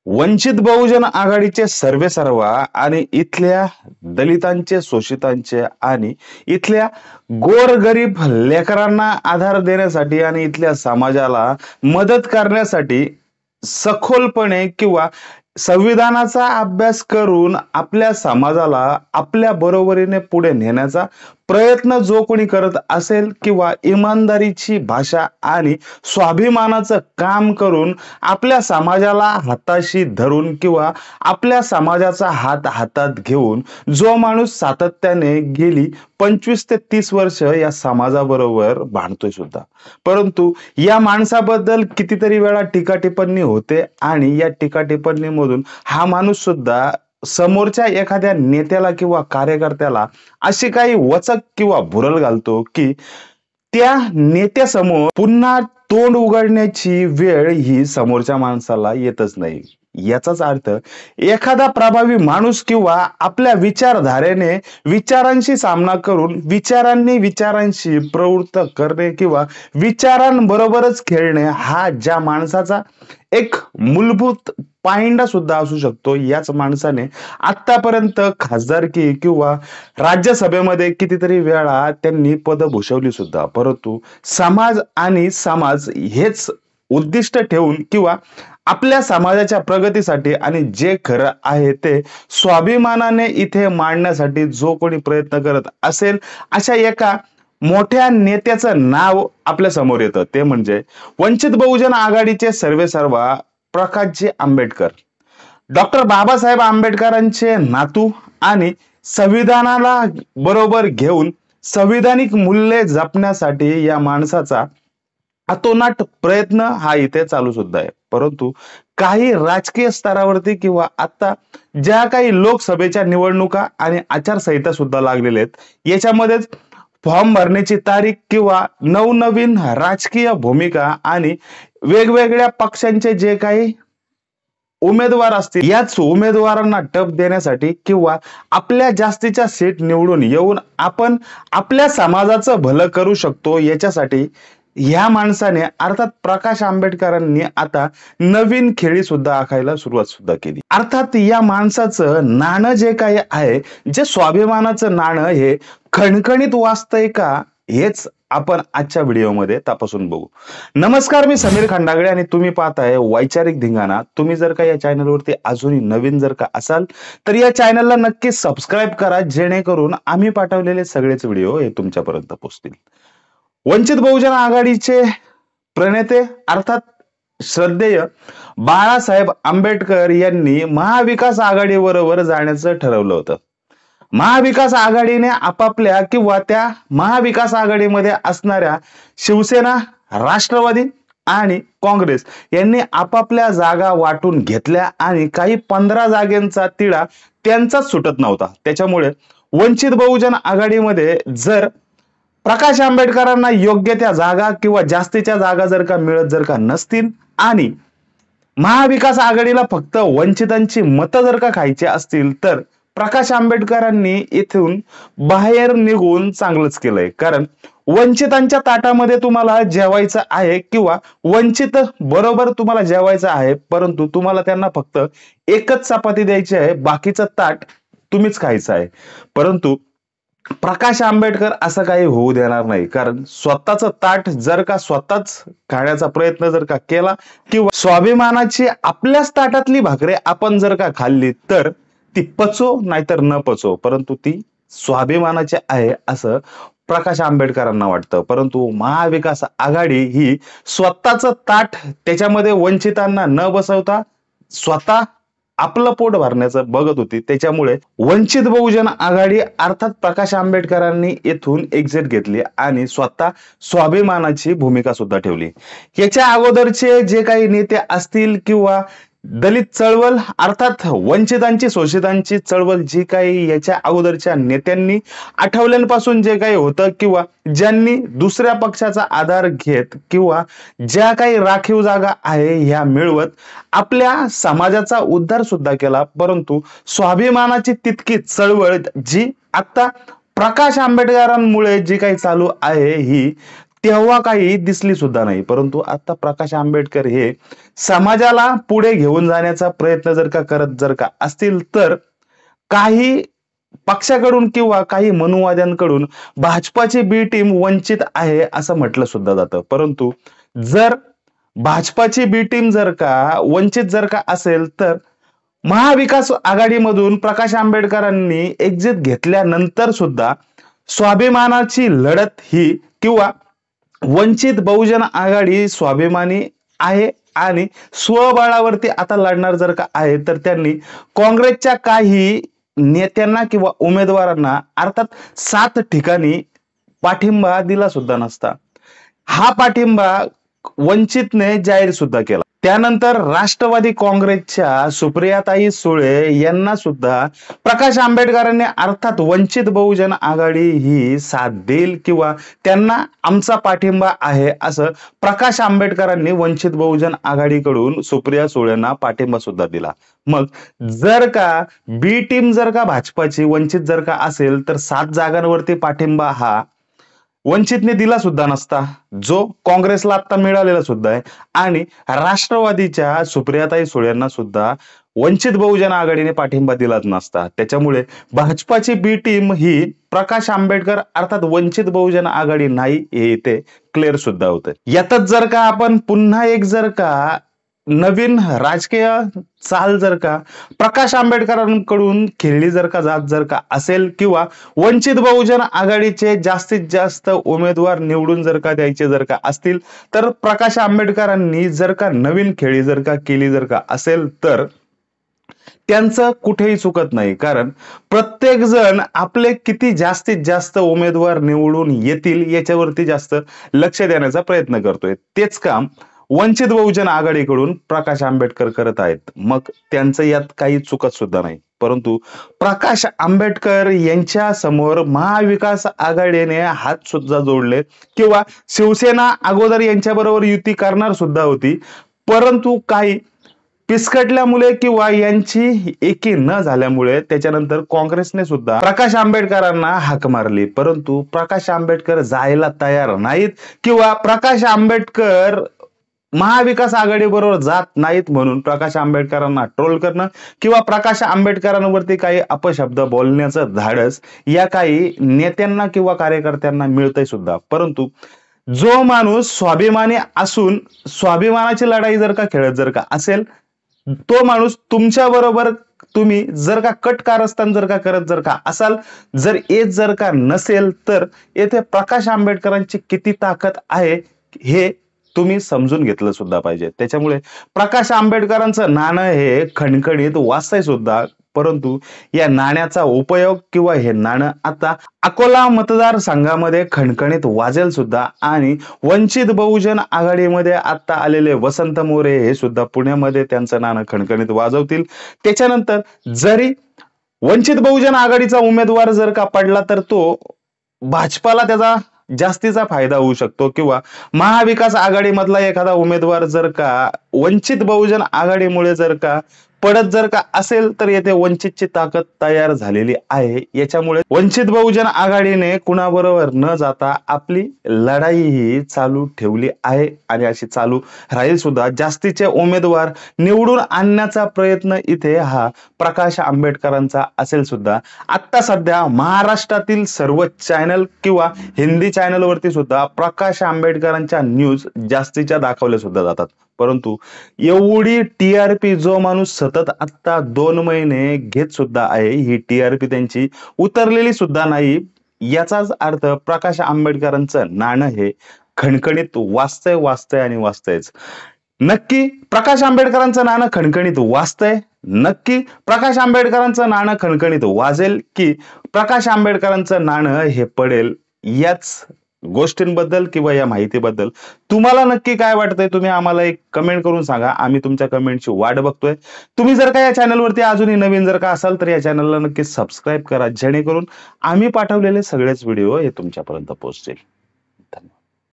वंचित बहुजन आघाडीचे सर्वेसर्वा आणि इथल्या दलितांचे, शोषितांचे आणि इथल्या गोरगरीब लेकरांना आधार देण्यासाठी आणि इथल्या समाजाला मदत करण्यासाठी सखोलपणे किंवा संविधानाचा अभ्यास करून आपल्या समाजाला आपल्या बरोबरीने पुढे नेण्याचा प्रयत्न जो कोणी करत असेल किंवा इमानदारीची भाषा आणि स्वाभिमानाचं काम करून आपल्या समाजाला हाताशी धरून किंवा आपल्या समाजाचा हात हातात घेऊन जो माणूस सातत्याने गेली 25 ते 30 वर्ष या समाजाबरोबर भांडतोय सुद्धा, परंतु या माणसाबद्दल कितीतरी वेळा टीका टिप्पणी होते आणि या टीका टिप्पणीमधून हा माणूस सुद्धा समोरच्या एखाद्या नेत्याला किंवा कार्यकर्त्याला अशी काही वचक किंवा भुरळ घालतो की त्या नेत्यासमोर पुन्हा तोंड उघडण्याची वेळ ही समोरच्या माणसाला येतच नाही। याचाच अर्थ एखादा प्रभावी माणूस किंवा आपल्या विचारधारेने विचारांशी सामना करून विचारांशी प्रवृत्त करणे किंवा विचारांबरोबरच खेळणे हा ज्या माणसाचा एक मूलभूत पायंडा सुद्धा असू शकतो। याच माणसाने आतापर्यंत खासदारकी किंवा राज्यसभेमध्ये कितीतरी वेळा त्यांनी पद भूषवली सुद्धा, परंतु समाज हेच उद्दिष्ट ठेवून किंवा आपल्या समाजाच्या प्रगतीसाठी आणि जे खरं आहे ते स्वाभिमानाने इथे मांडण्यासाठी जो कोणी प्रयत्न करत असेल अशा एका मोठ्या नेत्याचं नाव आपल्या समोर येतं, ते म्हणजे वंचित बहुजन आघाडीचे सर्वेसर्वा प्रकाशजी आंबेडकर। डॉक्टर बाबासाहेब आंबेडकरांचे नातू आणि संविधानाला बरोबर घेऊन संविधानिक मूल्ये जपण्यासाठी या माणसाचा अतोनाट प्रयत्न हा इथे चालू सुद्धा आहे। परंतु काही राजकीय स्तरावरती किंवा आता ज्या काही लोकसभेच्या निवडणुका आणि आचारसंहिता सुद्धा लागलेल्या आहेत याच्यामध्येच फॉर्म भरण्याची तारीख किंवा नवनवीन राजकीय भूमिका आणि वेगवेगळ्या पक्षांचे जे काही उमेदवार असतील याच उमेदवारांना टप देण्यासाठी किंवा आपल्या जास्तीच्या सीट निवडून येऊन आपण आपल्या समाजाचं भलं करू शकतो याच्यासाठी या माणसाने अर्थात प्रकाश आंबेडकरांनी आता नवीन खेळी सुद्धा आखायला सुरुवात सुद्धा केली। अर्थात या माणसाचं नाणं जे काही आहे, जे स्वाभिमानाचं नाणं हे खणखणीत वाजतंय का हेच आपण आजच्या व्हिडिओमध्ये तपासून बघू। नमस्कार, मी समीर खंडागळे आणि तुम्ही पाहताय वैचारिक धिंगाणा। तुम्ही जर का या चॅनलवरती अजूनही नवीन जर का असाल तर या चॅनलला नक्की सबस्क्राईब करा, जेणेकरून आम्ही पाठवलेले सगळेच व्हिडिओ हे तुमच्यापर्यंत पोहोचतील। वंचित बहुजन आघाडीचे प्रणेते अर्थात श्रद्धेय बाळासाहेब आंबेडकर यांनी महाविकास आघाडीबरोबर जाण्याचं ठरवलं होतं। महाविकास आघाडीने आपापल्या किंवा त्या महाविकास आघाडीमध्ये असणाऱ्या शिवसेना, राष्ट्रवादी आणि काँग्रेस यांनी आपापल्या जागा वाटून घेतल्या आणि काही 15 जागांचा तिढा त्यांचाच सुटत नव्हता। त्याच्यामुळे वंचित बहुजन आघाडीमध्ये जर प्रकाश आंबेडकरांना योग्य त्या जागा किंवा जास्तीच्या जागा जर का मिळत जर का नसतील आणि महाविकास आघाडीला फक्त वंचितांची मतं जर का खायची असतील तर प्रकाश आंबेडकरांनी इथून बाहेर निघून चांगलंच केलंय। कारण वंचितांच्या ताटामध्ये तुम्हाला जेवायचं आहे किंवा वंचित बरोबर तुम्हाला जेवायचं आहे, परंतु तुम्हाला त्यांना फक्त एकच चपाती द्यायची आहे, बाकीचं ताट तुम्हीच खायचं आहे। परंतु प्रकाश आंबेडकर असं काही होऊ देणार नाही, कारण स्वतःचं ताट जर का स्वतःच खाण्याचा प्रयत्न जर का केला किंवा स्वाभिमानाची आपल्याच ताटातली भाकरी आपण जर का खाल्ली तर ती पचो नाहीतर न पचो, परंतु ती स्वाभिमानाची आहे असं प्रकाश आंबेडकरांना वाटतं। परंतु महाविकास आघाडी ही स्वतःचं ताट त्याच्यामध्ये वंचितांना न बसवता स्वतः आपलं पोट भरण्याचं बघत होती। त्याच्यामुळे वंचित बहुजन आघाडी अर्थात प्रकाश आंबेडकरांनी येथून एक्झिट घेतली आणि स्वतः स्वाभिमानाची भूमिका सुद्धा ठेवली। याच्या अगोदरचे जे काही नेते असतील किंवा दलित चळवळ अर्थात वंचितांची शोषितांची चळवळ जी काही याच्या अगोदरच्या नेत्यांनी आठवल्यांपासून जे काही होतं किंवा ज्यांनी दुसऱ्या पक्षाचा आधार घेत किंवा ज्या काही राखीव जागा आहे ह्या मिळवत आपल्या समाजाचा उद्धार सुद्धा केला, परंतु स्वाभिमानाची तितकी चळवळ जी आता प्रकाश आंबेडकरांमुळे जी काही चालू आहे ही तेव्हा काही दिसली सुद्धा नाही. परंतु आता प्रकाश आंबेडकर हे समाजाला पुढे घेऊन जाण्याचा प्रयत्न जर का असतील, तर काही पक्षाकडून किंवा काही मनुवाद्यांकडून भाजपाची बी टीम वंचित आहे असं म्हटलं सुद्धा जातं. परंतु जर भाजपाची बी टीम वंचित असेल, तर महाविकास आघाडीमधून प्रकाश आंबेडकरांनी एक्झिट घेतल्यानंतर सुद्धा स्वाभिमानाची लढत ही किंवा वंचित बहुजन आघाडी स्वाभिमानी आहे आणि स्वबळावरती आता लढणार आहे, तर त्यांनी काँग्रेसच्या काही नेत्यांना किंवा उमेदवारांना अर्थात 7 ठिकाणी पाठिंबा दिला सुद्धा नसता. हा पाठिंबा वंचितने जाहीर सुद्धा केला. त्यानंतर राष्ट्रवादी काँग्रेसच्या सुप्रियाताई सुळे यांना सुद्धा प्रकाश आंबेडकरांनी अर्थात वंचित बहुजन आघाडी ही साथ देईल किंवा त्यांना आमचा पाठिंबा आहे असं प्रकाश आंबेडकरांनी वंचित बहुजन आघाडीकडून सुप्रिया सुळेंना पाठिंबा सुद्धा दिला. मग बी टीम भाजपाची वंचित असेल, तर 7 जागांवरती पाठिंबा हा वंचितने दिला सुद्धा नसता, जो काँग्रेसला आता मिळालेला सुद्धा आहे. आणि राष्ट्रवादीच्या सुप्रियाताई सुळेंना सुद्धा वंचित बहुजन आघाडीने पाठिंबा दिलाच नसता. त्याच्यामुळे भाजपाची बी टीम ही प्रकाश आंबेडकर अर्थात वंचित बहुजन आघाडी नाही, हे इथे क्लिअर सुद्धा होतं. यातच आपण पुन्हा एक नवीन राजकीय चाल प्रकाश आंबेडकरांकडून खेळली जात असेल किंवा वंचित बहुजन आघाडीचे जास्तीत जास्त उमेदवार निवडून द्यायचे असतील, तर प्रकाश आंबेडकरांनी नवीन खेळी केली असेल, तर त्यांचं कुठेही चुकत नाही. कारण प्रत्येक जण आपले किती जास्तीत जास्त उमेदवार निवडून येतील याच्यावरती जास्त लक्ष देण्याचा प्रयत्न करतोय. तेच काम वंचित बहुजन आघाडीकडून प्रकाश आंबेडकर करत आहेत. मग त्यांचं यात काही चुकत सुद्धा नाही. परंतु प्रकाश आंबेडकर यांच्या समोर महाविकास आघाडीने हात सुद्धा जोडले किंवा शिवसेना अगोदर यांच्याबरोबर युती करणार सुद्धा होती, परंतु काही पिसकटल्यामुळे किंवा यांची एकी न झाल्यामुळे त्याच्यानंतर काँग्रेसने सुद्धा प्रकाश आंबेडकरांना हाक मारली. परंतु प्रकाश आंबेडकर जायला तयार नाहीत किंवा प्रकाश आंबेडकर महाविकास आघाडी बरोबर जात नाहीत, म्हणून प्रकाश आंबेडकरांना ट्रोल करणं किंवा प्रकाश आंबेडकरांवरती काही अपशब्द बोलण्याचं धाडस या काही नेत्यांना किंवा कार्यकर्त्यांना मिळतंय सुद्धा. परंतु जो माणूस स्वाभिमानी असून स्वाभिमानाची लढाई खेळत असेल, तो माणूस तुमच्या बरोबर तुम्ही कट कारस्थान करत असाल, येत नसेल, तर येथे प्रकाश आंबेडकरांची किती ताकद आहे हे तुम्ही समजून घेतलं सुद्धा पाहिजे. त्याच्यामुळे प्रकाश आंबेडकरांचं नाणं हे खणखणीत वाजतंय सुद्धा, परंतु या नाण्याचा उपयोग किंवा हे नाणं आता अकोला मतदारसंघामध्ये खणखणीत वाजेल सुद्धा. आणि वंचित बहुजन आघाडीमध्ये आता आलेले वसंत मोरे हे सुद्धा पुण्यामध्ये त्यांचं नाणं खणखणीत वाजवतील. त्याच्यानंतर जरी वंचित बहुजन आघाडीचा उमेदवार पडला, तर तो भाजपाला त्याचा जास्तीचा फायदा होऊ शकतो किंवा महाविकास आघाडीमधला एखादा उमेदवार वंचित बहुजन आघाडीमुळे पडत असेल, तर येथे वंचितची ताकद तयार झालेली आहे. याच्यामुळे वंचित बहुजन आघाडीने कुणाबरोबर न जाता आपली लढाई ही चालू ठेवली आहे आणि अशी चालू राहील सुद्धा. जास्तीचे उमेदवार निवडून आणण्याचा प्रयत्न इथे हा प्रकाश आंबेडकरांचा असेल सुद्धा. आता सध्या महाराष्ट्रातील सर्व चॅनल किंवा हिंदी चॅनलवरती सुद्धा प्रकाश आंबेडकरांच्या न्यूज जास्तीच्या दाखवल्या सुद्धा जातात. परंतु एवढी टीआरपी जो माणूस सतत आता 2 महिने घेत सुद्धा आहे, ही टीआरपी त्यांची उतरलेली सुद्धा नाही. याचाच अर्थ प्रकाश आंबेडकरांचं नाणं हे खणखणीत वाजतंय आणि वाजतंयच. नक्की प्रकाश आंबेडकरांचं नाणं खणखणीत वाजतंय, नक्की प्रकाश आंबेडकरांचं नाणं खणखणीत वाजेल की प्रकाश आंबेडकरांचं नाणं हे पडेल, याच गोष्टींबद्दल किंवा या माहितीबद्दल तुम्हाला नक्की काय वाटतंय, तुम्ही आम्हाला एक कमेंट करून सांगा. आम्ही तुमच्या कमेंटची वाट बघतोय. तुम्ही या चॅनलवरती अजूनही नवीन असाल, तर या चॅनलला नक्की सबस्क्राईब करा, जेणेकरून आम्ही पाठवलेले सगळेच व्हिडिओ हे तुमच्यापर्यंत पोहोचतील.